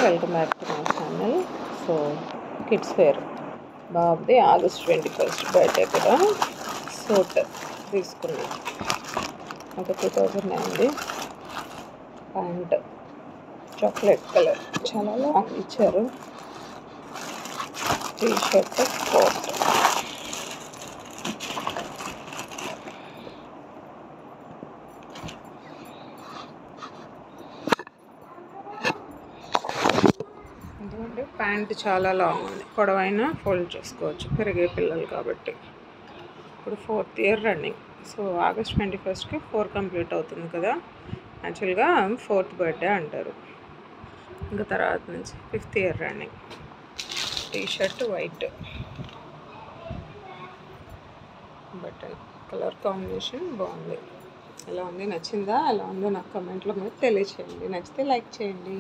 Welcome back to my channel. So kids wear బాబుది August 21 birthday కూడా suit తీసుకున్నాం. ఒక 2000 అయింది. ప్యాంట్ చాక్లెట్ కలర్ చాలా లాంగ్ ఇచ్చారు. T shirt coat. ఎందుకంటే ప్యాంట్ చాలా లాంగ్ ఉంది, పొడవైనా ఫోల్డ్ చేసుకోవచ్చు పెరిగే పిల్లలు కాబట్టి. ఇప్పుడు 4th year running. So August 21కి 4 కంప్లీట్ అవుతుంది కదా. యాక్చువల్గా 4th బర్త్డే అంటారు. ఇంకా తర్వాత నుంచి 5th year running. T shirt white, button colour combination బాగుంది. ఎలా ఉంది, నచ్చిందా? ఎలా ఉందో నాకు కమెంట్లో మీరు తెలియచేయండి. నచ్చితే లైక్ చేయండి.